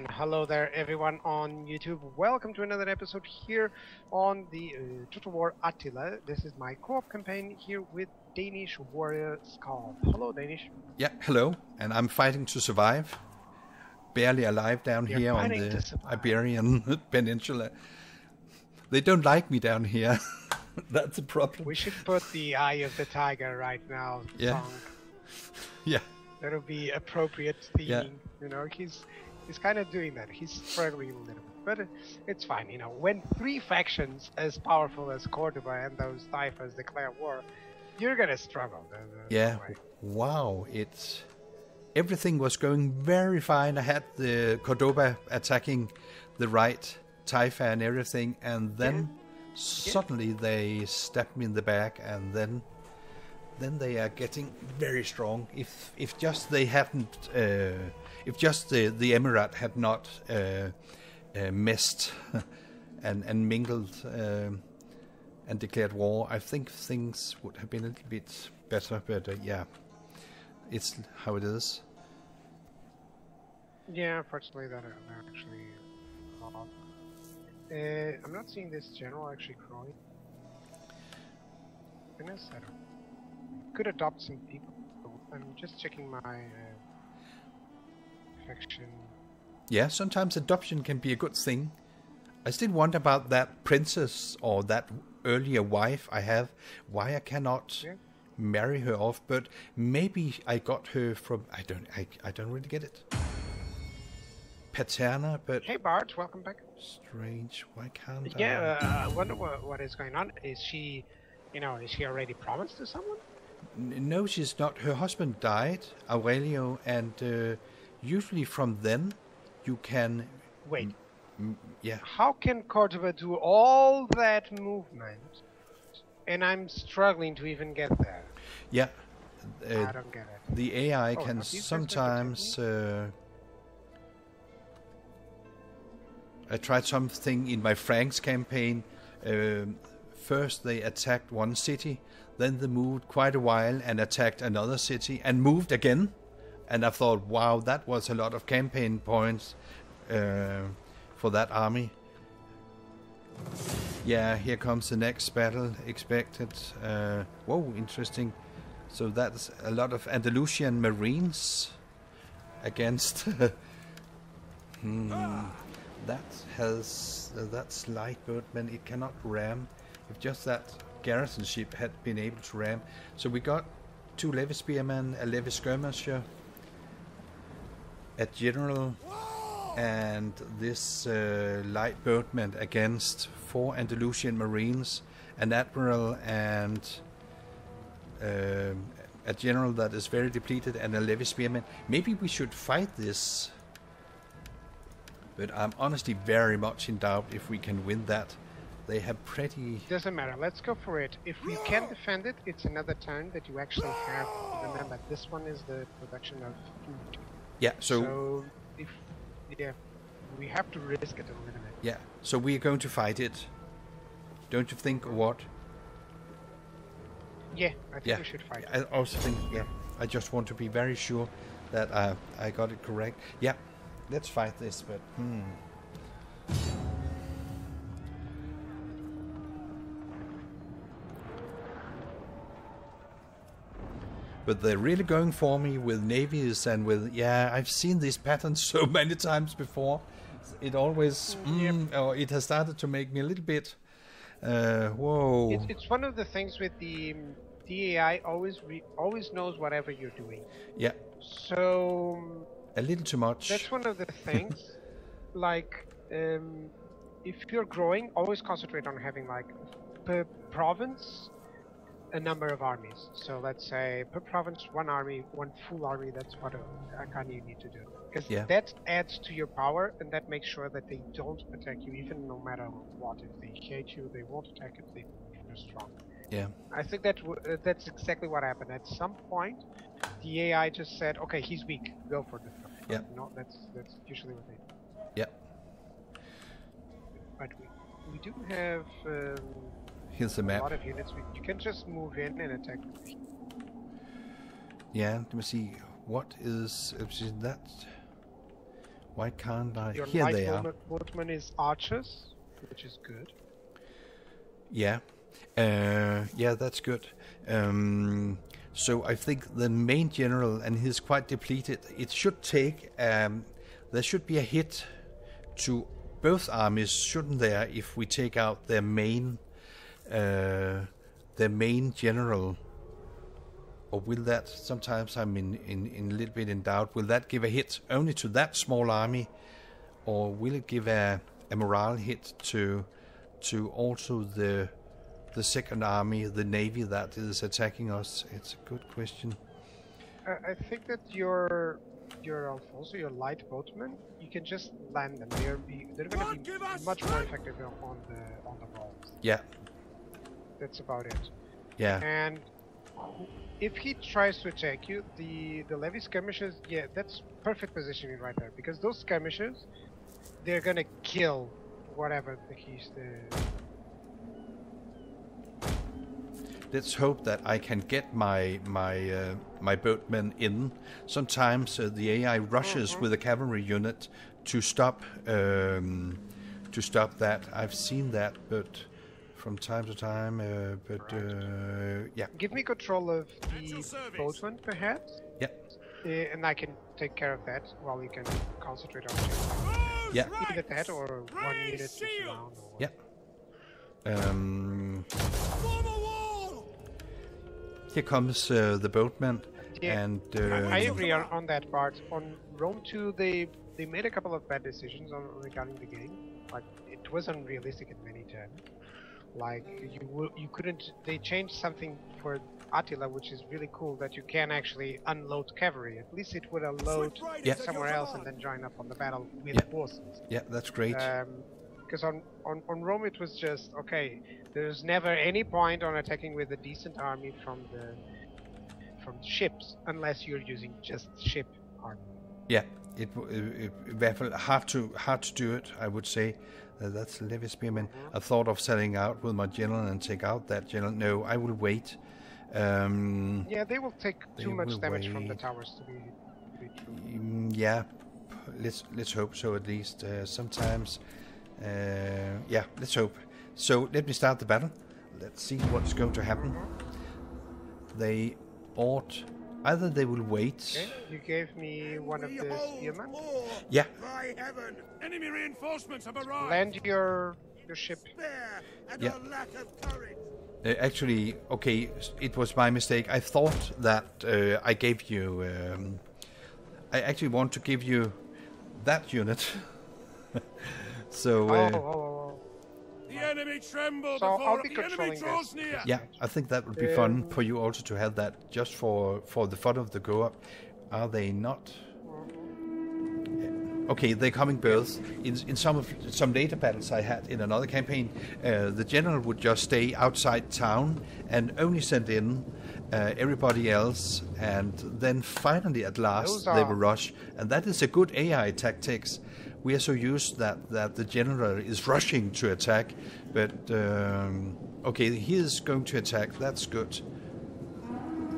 And hello there everyone on YouTube. Welcome to another episode here on the Total War Attila. This is my co-op campaign here with Danish warrior Skull. Hello Danish. Yeah, hello. And I'm fighting to survive. Barely alive down You're here on the Iberian Peninsula. They don't like me down here. That's a problem. We should put the Eye of the Tiger right now song. Yeah. That'll be appropriate theming. Yeah. You know, he's kind of doing that. He's struggling a little bit, but it's fine. You know, when three factions as powerful as Cordoba and those typhons declare war, you're gonna struggle. Yeah. Wow. Everything was going very fine. I had the Cordoba attacking the right Taifa and everything, and then suddenly they stabbed me in the back, and then they are getting very strong. If just they hadn't, if just the Emirate had not messed and mingled and declared war, I think things would have been a little bit better. But yeah, it's how it is. Yeah, unfortunately, that actually. I'm not seeing this general actually growing. Goodness, I don't. Could adopt some people. I'm just checking my faction. Yeah, sometimes adoption can be a good thing. I still wonder about that princess or that earlier wife I have. Why I cannot marry her off? But maybe I got her from. I don't really get it. Paterna, but hey Bart, welcome back. Strange. Why can't I? Yeah, I wonder what is going on. Is she, is she already promised to someone? No, she's not. Her husband died, Aurelio, and usually from then you can... Wait. Yeah. How can Cordoba do all that movement, and I'm struggling to even get there? Yeah. I don't get it. The AI can sometimes... I tried something in my Franks campaign. First they attacked one city, then they moved quite a while and attacked another city and moved again. And I thought, wow, that was a lot of campaign points for that army. Yeah, here comes the next battle expected. Whoa, interesting. So that's a lot of Andalusian Marines against... That's light boatman. It cannot ram. If just that garrison ship had been able to ram. So we got 2 levy spearmen, a levy skirmisher, a general, and this light boatman against 4 Andalusian Marines, an admiral, and a general that is very depleted, and a levy spearman. Maybe we should fight this. But I'm honestly very much in doubt if we can win that. They have pretty... Doesn't matter, let's go for it. If we can defend it, it's another turn that you actually have. Remember, this one is the production of food. Yeah, so we have to risk it a little bit. Yeah, so we are going to fight it. Don't you think, or what? Yeah, I think we should fight it. I also think, I just want to be very sure that I got it correct. Yeah. Let's fight this, but But they're really going for me with navies and with... Yeah, I've seen these patterns so many times before. It always... or it has started to make me a little bit... whoa. It's one of the things with the AI always knows whatever you're doing. Yeah. So... A little too much. That's one of the things. Like, if you're growing, always concentrate on having, like, per province, a number of armies. So let's say per province, 1 army, 1 full army. That's what I kind of need to do. Because that adds to your power, and that makes sure that they don't attack you, even no matter what. If they hate you, they won't attack if they're strong. Yeah. I think that's exactly what happened. At some point, the AI just said, "Okay, he's weak. Go for it." Yeah. No, that's usually what they do. Yeah. But we do have here's the map. A lot of units. You can just move in and attack. Yeah. Let me see. What is that? Why can't I? Your Here light they are. boatman is archers, which is good. Yeah. Yeah, that's good. So I think the main general, and he's quite depleted, it should take, there should be a hit to both armies, shouldn't there, if we take out their main general? Or will that, sometimes I'm in a little bit in doubt, will that give a hit only to that small army? Or will it give a morale hit to also the second army, the navy that is attacking us? It's a good question. I think that your Alfonso, your light boatmen, you can just land them. They're going to be much more effective on the rolls. Yeah. That's about it. Yeah. And if he tries to attack you, the levy skirmishers, yeah, that's perfect positioning right there, because those skirmishers, they're going to kill whatever he's Let's hope that I can get my boatmen in. Sometimes the AI rushes with a cavalry unit to stop that. I've seen that, but from time to time. Yeah. Give me control of the boatman, perhaps. Yeah. And I can take care of that while you can concentrate on yeah. Either that or 1 minute to surround. Yeah. Here comes the boatman, yeah, and I agree on that part. On Rome 2, they made a couple of bad decisions regarding the game. Like, it was unrealistic in many terms. Like, you couldn't. They changed something for Attila, which is really cool, that you can actually unload cavalry. At least it would unload somewhere else and then join up on the battle with horses. Yeah, that's great. Because on Rome it was just okay. There's never any point on attacking with a decent army from the ships unless you're using just ship army. Yeah, it hard to do it. I would say that's levy spearmen. I thought of setting out with my general and take out that general. No, I will wait. Yeah, they will take too much damage from the towers to be true. Yeah, let's hope so at least. Sometimes. Yeah, let's hope. So let me start the battle. Let's see what's going to happen. They ought... Either they will wait... Okay, you gave me one of the spearmen? Yeah. By heaven, enemy reinforcements have arrived. Land your ship. Yeah. Lack of courage. Actually, okay, it was my mistake. I thought that I gave you... I actually want to give you that unit. So... The enemy tremble so before I'll be the enemy draws near. Yeah, I think that would be fun for you also to have that just for the fun of the go-up. Are they not? Okay, they're coming both. In some later battles I had in another campaign, the general would just stay outside town and only send in everybody else, and then finally at last they will rush. And that is a good AI tactics. We are so used that the general is rushing to attack, but okay, he is going to attack. That's good.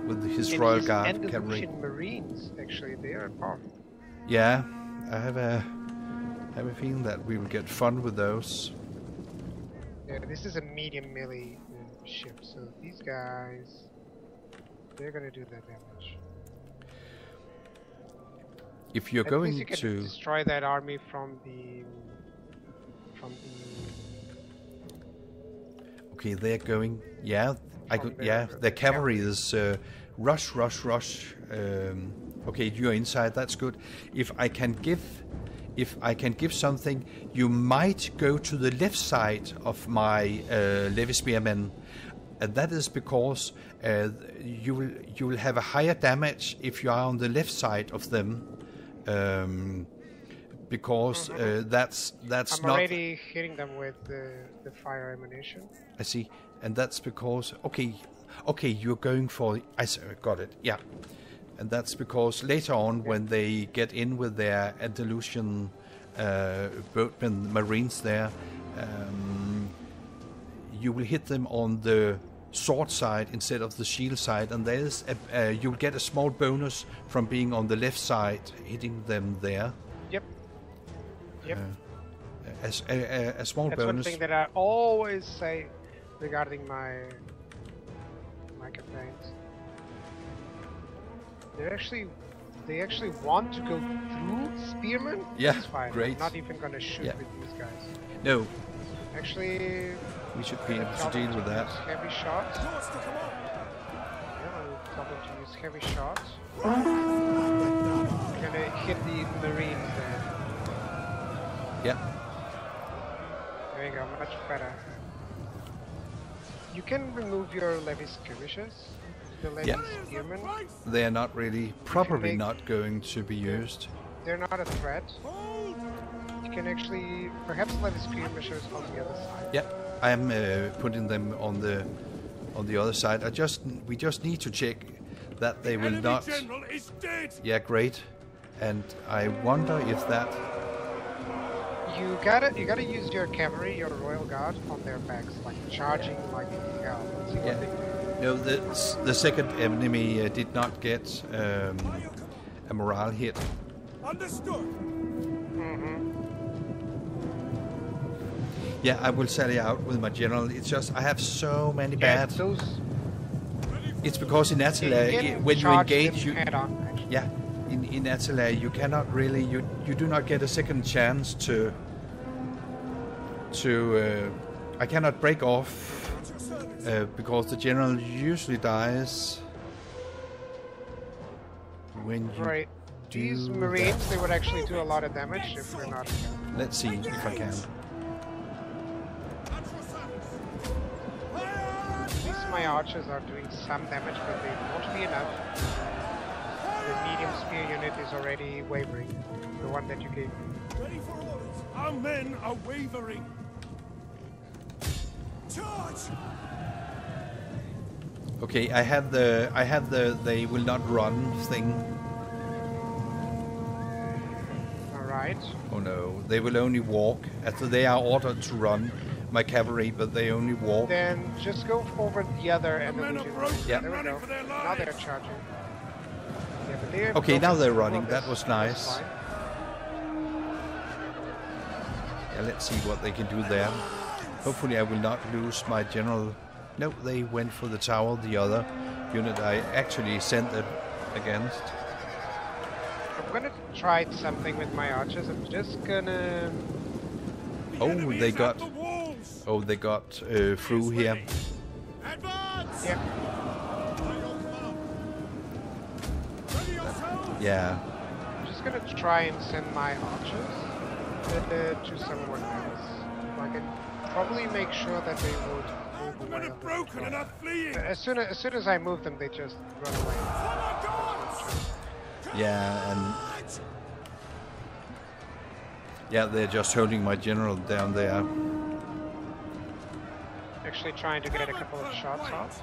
With his Royal Guard cavalry. Marines, actually, they are powerful. Yeah, I have a feeling that we will get fun with those. Yeah, this is a medium melee ship, so these guys, they're gonna do that damage. If you're going you can to destroy that army from the okay, they're going. Yeah, I could. Yeah, the cavalry is rush. Okay, you're inside. That's good. If I can give something, you might go to the left side of my levy spearmen, and that is because you will have a higher damage if you are on the left side of them. Because that's I'm not... I'm already hitting them with the fire ammunition. I see, and that's because okay, you're going for... I got it. Yeah, and that's because later on when they get in with their Andalusian boatmen, marines there, you will hit them on the sword side instead of the shield side, and there's you'll get a small bonus from being on the left side, hitting them there. Yep. Yep. As a small That's one bonus. thing that I always say regarding my campaigns. They actually want to go through spearmen. Yeah, That's fine. great. I'm not even gonna shoot with these guys. No, Actually, we should be able to tell them deal with that. use heavy shots. Yeah, I'll tell them to use heavy shots. We're gonna hit the marines there. Yeah. There you go, much better. You can remove your levy skirmishers, the levy spearmen. They are not really, probably make- not going to be used. They're not a threat. You can actually, perhaps levy skirmishers on the other side. Yeah, I am putting them on the other side. We just need to check that they will Enemy not. general is dead. Yeah, great. And I wonder if that. You gotta use your cavalry, your royal guard, on their backs, like charging like hell. Let's see what they do. No, the second enemy did not get a morale hit. Understood. Yeah, I will sally out with my general. It's just I have so many Yeah, bad. those. It's because in Attila, You can when you charge engage, them you head on, actually. yeah, in Attila you cannot really you do not get a second chance to I cannot break off because the general usually dies when you Right. do These that. marines, they would actually do a lot of damage if we're not. Let's see if I can. At least my archers are doing some damage, but they won't be enough. The medium spear unit is already wavering. The one that you gave me. Ready for orders. Our men are wavering. Charge! Okay, I had the they will not run thing. Alright. Oh no, they will only walk. After they are ordered to run, my cavalry, but they only walk. Then just go over the other end men of are the broken Yeah. There we running go. for their Now they're lives. charging. Yeah, but they're Okay, now broken. they're running. Well, That was that's nice. fine. Yeah, let's see what they can do there. Hopefully I will not lose my general. No, they went for the tower, the other unit I actually sent it against. I'm gonna try something with my archers. I'm just gonna. Oh, Enemy they is at got. the walls. Oh, they got through here. Advance! Yeah. Ready yourselves! Yeah. I'm just gonna try and send my archers to someone else. I can probably make sure that they would The move men away. are broken and are fleeing. As soon as I move them, they just run away. Yeah, and yeah, they're just holding my general down there. Actually trying to get a couple of shots off.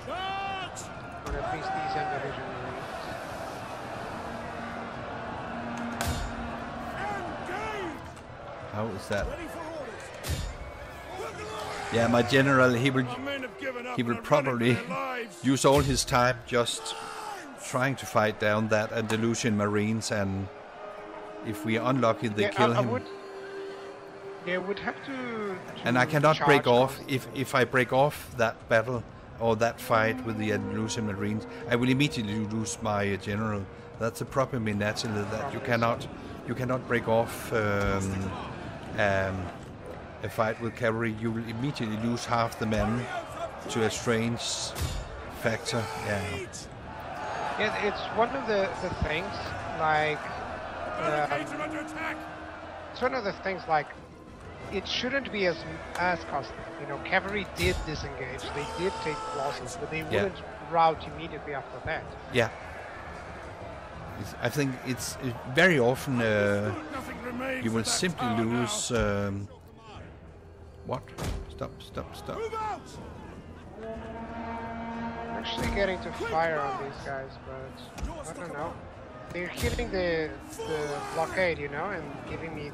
Charge! Or at least these individual marines. Engage! How is that? Ready for orders. Yeah, my general, he will Our men have given up he and will are running probably for their lives. use all his time just trying to fight down that Andalusian marines, and if we are unlucky, they kill him. Would have to And I cannot charge break off. on- If I break off that battle or that fight with the Andalusian marines, I will immediately lose my general. That's a problem in Attila, that you cannot break off a fight with cavalry. You will immediately lose half the men to a strange factor. Yeah. Yeah, it's one of the things like Barricades are under attack. it's one of the things like it shouldn't be as costly. You know, cavalry did disengage, they did take losses, but they wouldn't rout immediately after that. Yeah. I think it's very often Nothing remains you will of that simply tower now. lose. What? Stop! Move out! I'm actually getting to fire on these guys, but I don't know. They're hitting the blockade, you know, and giving me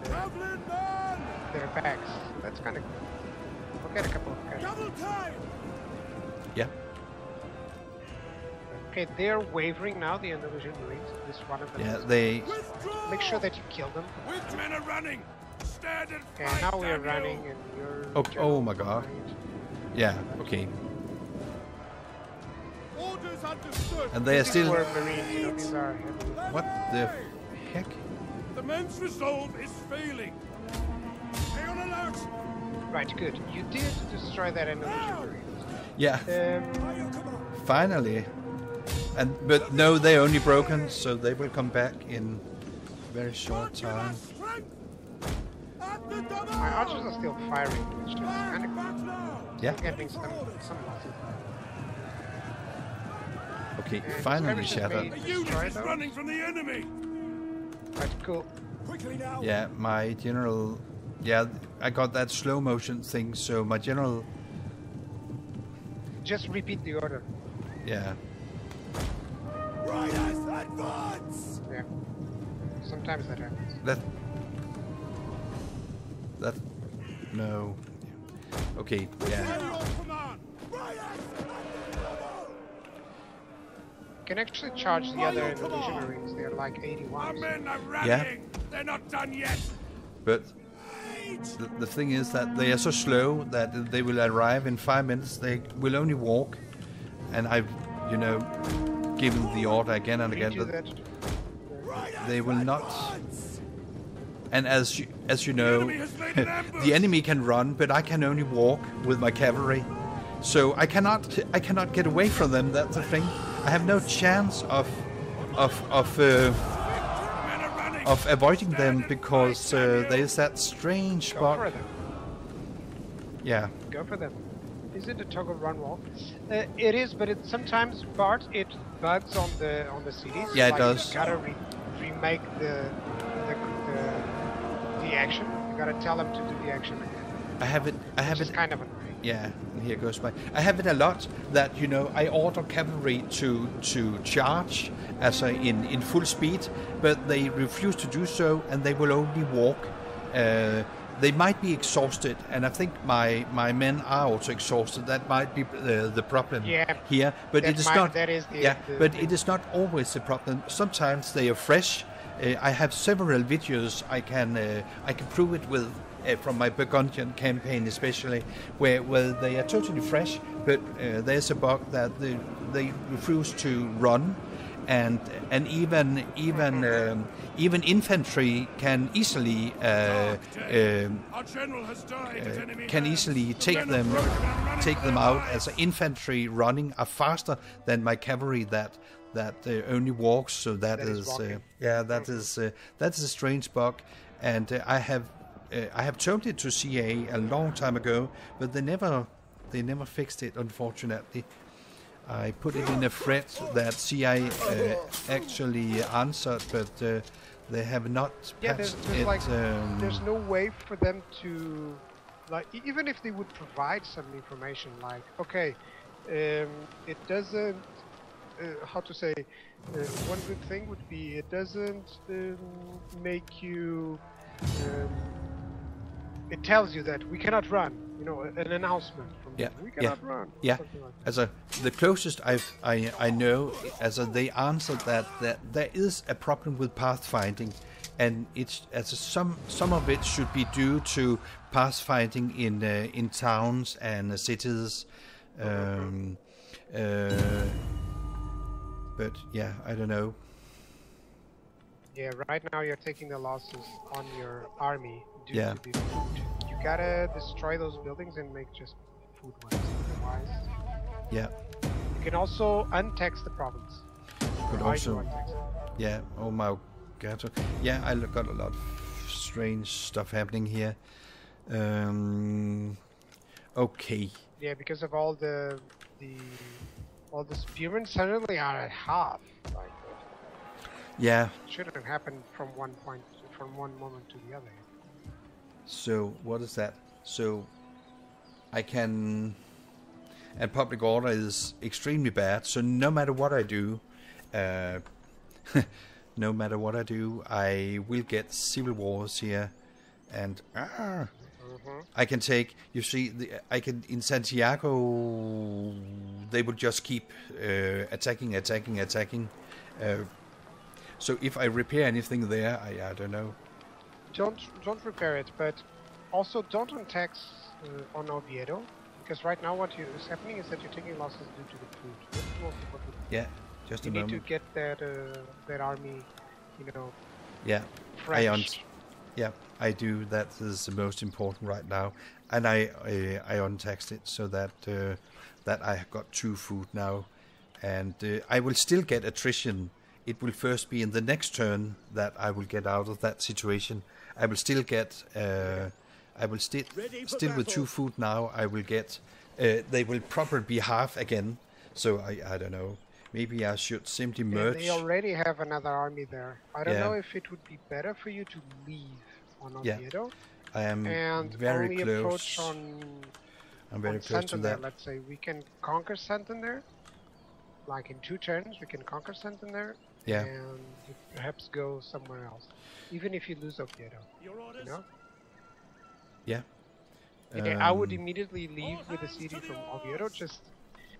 Traveling man! their backs. That's kind of cool. I'll get a couple of guys. Double time! Yeah. Okay, they're wavering now, the Andalusian Marines. This one of them. Yeah. is- They. Withdraw! make sure that you kill them. Which men are running? Stand and Okay, fight, now we are damn you. running, and you're. Oh, general oh my god. behind. Yeah, okay. Orders understood. And they are These still... were Marines, you know, these are heavy. What the heck? The men's resolve is failing. Stay on alert. Right, good. You did destroy that Indonesian Marines. Yeah, Um, finally. But no, they're only broken, so they will come back in very short time. my archers are still firing, which is kind of cool. Yeah. Getting some losses. Okay, And finally skirmishes shattered. may A unit destroy is those. running from the enemy. Right, cool. Quickly now. Yeah, my general... Yeah, I got that slow motion thing, so my general... Just repeat the order. Yeah. Riders, advance. Yeah. Sometimes that happens. That... No. Okay, yeah. Your command. Riders. You can actually charge the other Indonesian Marines. They're like Our 81. men are running. Yeah. They're not done yet. But the thing is that they are so slow that they will arrive in 5 minutes. They will only walk, and I've, you know, given the order again and again Do that that. they will not. And as you know, enemy has laid an ambush. the enemy can run, but I can only walk with my cavalry, so I cannot get away from them. That's the thing. I have no chance of Men are running. avoiding them because there's that strange Go spot. for them. Yeah. Go for them. Is it a toggle run wall? It is, but it sometimes Bart it bugs on the cities. Yeah, it like, does. You gotta remake the action. You gotta tell them to do the action again. I have it. It's kind of annoying. Yeah, and here goes my. I have it a lot that, you know, I order cavalry to charge as in full speed, but they refuse to do so, and they will only walk. They might be exhausted, and I think my men are also exhausted. That might be the problem here, but it is not. That is but it is not always the problem. Sometimes they are fresh. I have several videos I can prove it with. From my Burgundian campaign especially, where they are totally fresh, but there's a bug that they refuse to run, and even infantry can easily Our general has died at enemy can hands. easily The take men are them broken and running for their out lives. as infantry running are faster than my cavalry that only walks. So that is walking. that's a strange bug, and I have told it to CA a long time ago, but they never fixed it, unfortunately. I put it in a thread that CA actually answered, but they have not Yeah, patched there's it. like there's no way for them to, like, even if they would provide some information, like, okay, it doesn't. How to say? One good thing would be it doesn't make you. It tells you that we cannot run. You know, an announcement from them. We cannot run. Yeah, something like that. as the closest I know, they answered that there is a problem with pathfinding, and it's some of it should be due to pathfinding in towns and cities, but yeah, I don't know. Yeah, right now you're taking the losses on your army due Yeah. to the food. You gotta destroy those buildings and make just food ones. Otherwise, Yeah, you can also untax the province. but Why you also untax it? yeah. Oh my god. Yeah, I got a lot of strange stuff happening here. Okay. Yeah, because of all the spearmen suddenly are at half. Like, Yeah. it shouldn't happen from one moment to the other. So what is that? So I can, and public order is extremely bad. So no matter what I do, no matter what I do, I will get civil wars here, and I can take. You see, I can in Santiago. They will just keep attacking. So if I repair anything there, I don't know. Don't repair it, but also don't tax on Oviedo, because right now what is happening is that you're taking losses due to the food. That's the most important. Yeah, just you a need moment. to get that army, Yeah, fresh. Yeah, I do. That is the most important right now, and I untaxed it so that that I have got 2 food now, and I will still get attrition. It will first be in the next turn that I will get out of that situation. I will still get. I will still with 2 food now. I will get. They will probably be half again. So I don't know. Maybe I should simply merge. They already have another army there. I don't Yeah. know if it would be better for you to leave on Oviedo I am and very only close. approach on. I'm very on close to Santander. that. Let's say we can conquer Santander. Like in 2 turns, we can conquer Santander. Yeah. And perhaps go somewhere else, even if you lose Oviedo. Your orders? You know? Yeah. I would immediately leave with the city from Oviedo. Just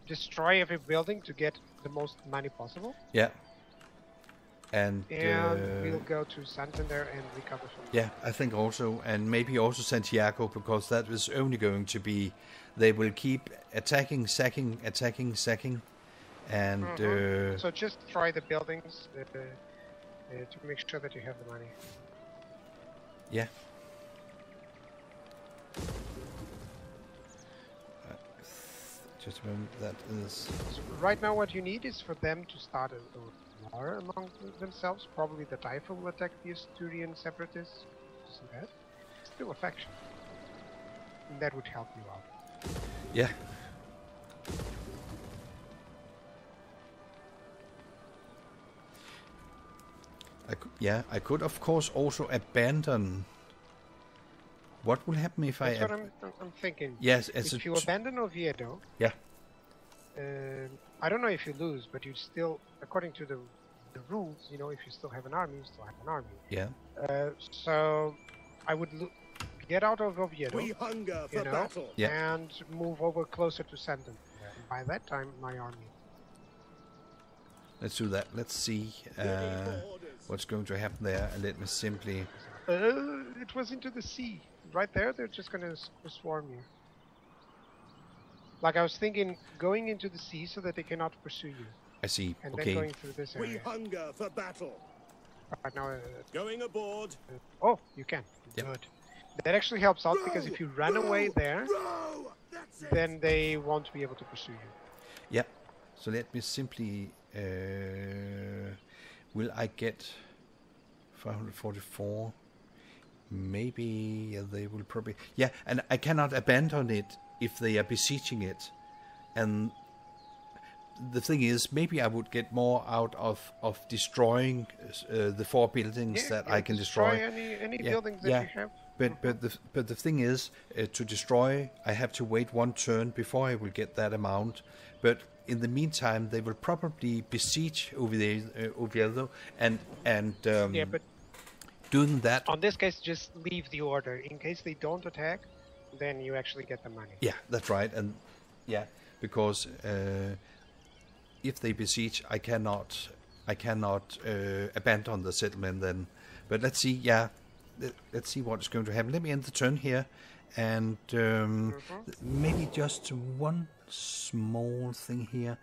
destroy every building to get the most money possible. Yeah. And We'll go to Santander and recover from yeah, I think also, and maybe also Santiago, because that is only going to be. They will keep attacking, sacking, and So just try the buildings to make sure that you have the money. yeah. Just remember that is. So right now what you need is for them to start a war among themselves. Probably the Taifa will attack the Asturian separatists. Isn't that? Still a faction. And that would help you out. Yeah. I could of course also abandon. What will happen if That's I? what I'm thinking. Yes, as if you abandon Oviedo, yeah. I don't know if you lose, but you still, according to the rules, if you still have an army, you still have an army. Yeah. So I would get out of Oviedo, We hunger for battle. Yeah. and move over closer to Santander. And by that time, my army. Let's do that. Let's see what's going to happen there, and let me simply. It was into the sea. Right there, they're just gonna swarm you. Like I was thinking, going into the sea so that they cannot pursue you, I see. and Okay. then going through this We area. hunger for battle. Right now, Going aboard. oh, you can. Yep. Good. That actually helps out because if you run away there, Row! That's it. then they won't be able to pursue you. Yeah. So let me simply. Will I get 544? Maybe they will probably. Yeah, and I cannot abandon it if they are besieging it. And the thing is, maybe I would get more out of destroying the 4 buildings that I can destroy. any Yeah, buildings that yeah. you have. But the thing is, to destroy, I have to wait 1 turn before I will get that amount. But in the meantime, they will probably besiege Oviedo and Yeah, but doing that. on this case, just leave the order. In case they don't attack, then you actually get the money. Yeah, that's right, and yeah, because if they besiege, I cannot abandon the settlement then. But let's see. Yeah, let's see what is going to happen. Let me end the turn here, and maybe just one small thing here.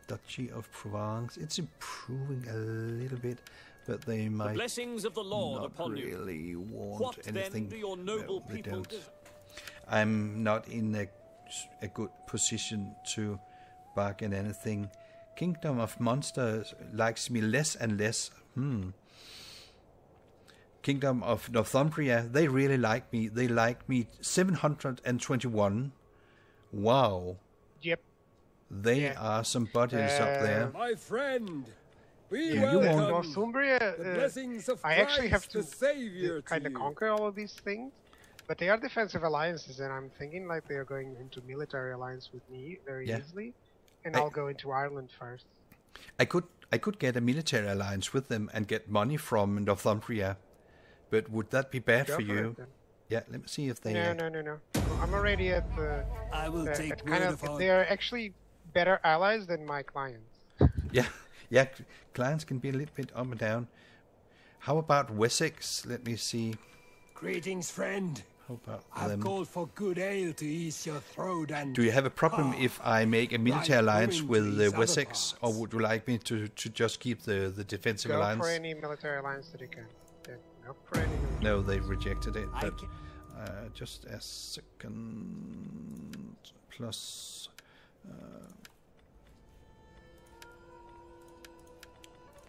Duchy of Provence. It's improving a little bit, but they might Blessings of the Lord not upon you. really want What anything. then do your noble they people don't. do? I'm not in a good position to bargain anything. Kingdom of Monsters likes me less and less. Kingdom of Northumbria, they really like me. They like me 721. Wow. Yep. They are some bodies up there. My friend, we Yeah, you welcome won't- Northumbria, the blessings of I actually have Christ, to the Savior, kind of to you. conquer all of these things, but they are defensive alliances, and I'm thinking like they are going into military alliance with me very Yeah. easily, and I- I'll go into Ireland first. I could get a military alliance with them and get money from Northumbria, but would that be bad Go for for you? it, then. Yeah, let me see if they. No. I'm already at the. I will take at kind word of. of our They are actually better allies than my clients. Yeah, Yeah, clients can be a little bit up and down. How about Wessex? Let me see. Greetings, friend. How about I've them? called for good ale to ease your throat and... Do you have a problem if I make a military alliance with Wessex, or would you like me to just keep the defensive alliance? Go for any military alliance that you can. Yeah, go for any military. No, they rejected it, but just a second. Plus...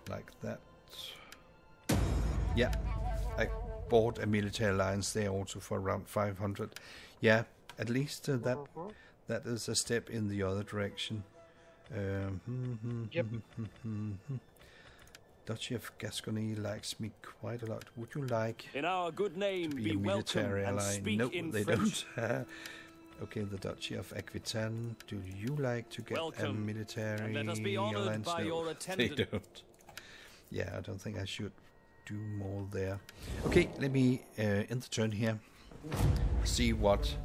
like that. Yeah, I bought a military alliance there also for around 500. Yeah, at least that is a step in the other direction. Yep. Duchy of Gascony likes me quite a lot. Would you like in our good name to be a military welcome ally? and speak Nope, in they French. don't. Okay, the Duchy of Aquitaine. Do you like to get Welcome, a military and let us be honored alliance? by No, your they attendance. don't. Yeah, I don't think I should do more there. Okay, let me end the turn here. See what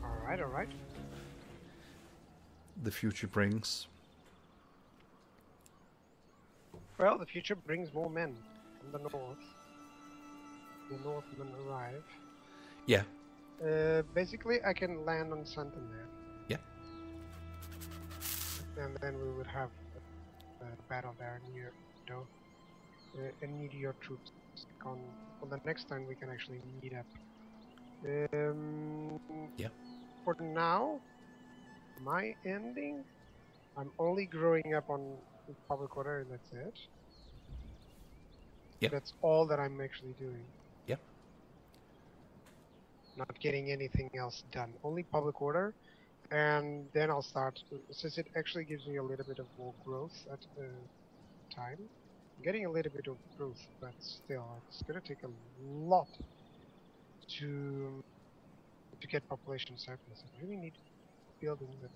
All right. the future brings. Well, the future brings more men from the north. The Northmen arrive. Yeah, Basically, I can land on Santander. yeah, And then we would have a battle there near, and need your troops. On the next time we can actually meet up. Yeah. For now, my ending, I'm only growing up on public order, and that's it. Yeah. That's all that I'm actually doing. yeah. Not getting anything else done. Only public order, and then I'll start. Since it actually gives me a little bit of more growth at time. I'm getting a little bit of growth, but still, it's gonna take a lot to get population surplus. I really need building the.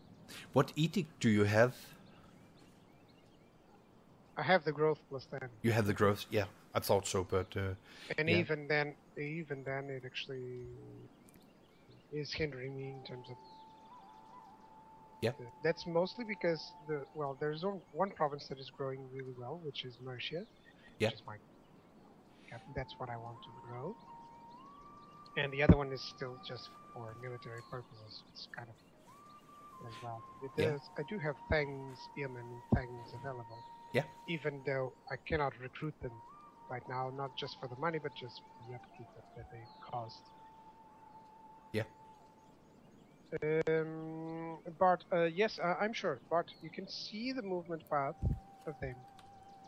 What edict do you have? I have the growth plus 10. You have the growth. Yeah, I thought so, but And yeah. even then, it actually is hindering me in terms of. Yeah. That's mostly because there's one province that is growing really well, which is Mercia. Yeah. Which is that's what I want to grow. And the other one is still just for military purposes. It's kind of as well. I do have Thang spearmen and Thangs available. Yeah. Even though I cannot recruit them right now, not just for the money, but just for the upkeep that they cost. Yeah. Bart, yes, I'm sure. Bart, you can see the movement path of them.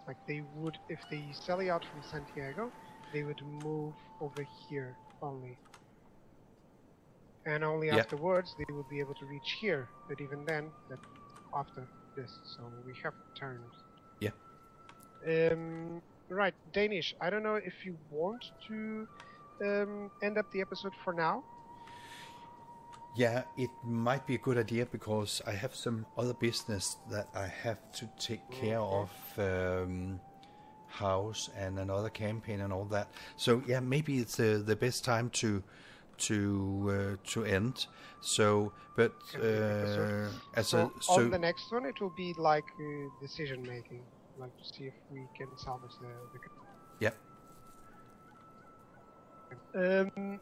Like they would, if they sally out from Santiago, they would move over here only. And only afterwards they would be able to reach here. But even then, after this, so we have turned. Yeah. Right, Danish. I don't know if you want to end up the episode for now. Yeah, it might be a good idea because I have some other business that I have to take care of, house and another campaign and all that. So yeah, maybe it's the best time to end. So, but on the next one, it will be like decision making, like to see if we can salvage the. Yeah.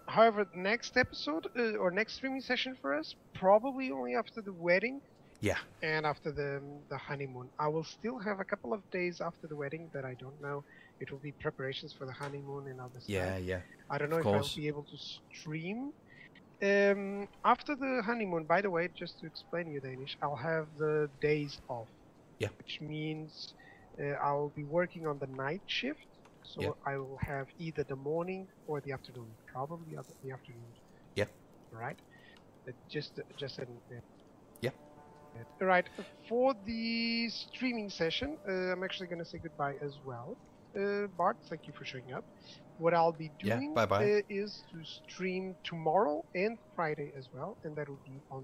However, next episode or next streaming session for us, probably only after the wedding. Yeah. And after the honeymoon. I will still have a couple of days after the wedding that I don't know. It will be preparations for the honeymoon and other stuff. Yeah. I don't know if I'll be able to stream. After the honeymoon, by the way, just to explain you Danish, I'll have the days off. Yeah. Which means I'll be working on the night shift. So yeah. I will have either the morning or the afternoon. Probably the afternoon. Yeah. Right? Just an... yeah. Right. For the streaming session, I'm actually going to say goodbye as well. Bart, thank you for showing up. What I'll be doing is to stream tomorrow and Friday as well, and that will be on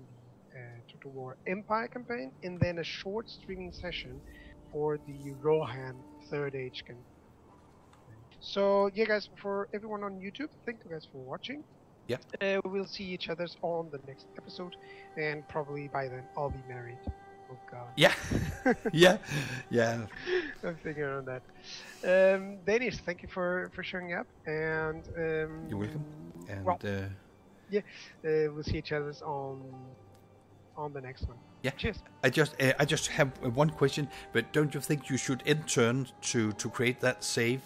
the Total War Empire campaign, and then a short streaming session for the Rohan Third Age campaign. So yeah, guys, for everyone on YouTube, thank you guys for watching. Yeah. We'll see each other on the next episode, and probably by then I'll be married. Oh god. Yeah, yeah, yeah. I'm thinking on that. Danish, thank you for showing up, and You're welcome. And well, we'll see each other on the next one. yeah, Cheers. I just have one question, but don't you think you should end turn to create that save?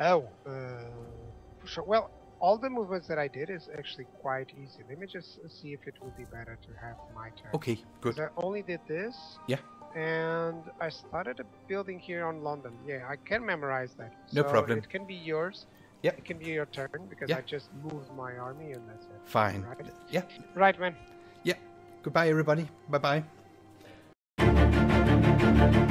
Oh, for sure. Well, all the movements that I did is actually quite easy. Let me just see if it would be better to have my turn. Okay, good. 'Cause I only did this. Yeah. And I started a building here on London. Yeah, I can memorize that. No So problem. It can be yours. Yeah. It can be your turn because Yeah. I just moved my army and that's it. Fine. Right? Yeah. Right, man. Yeah. Goodbye, everybody. Bye bye.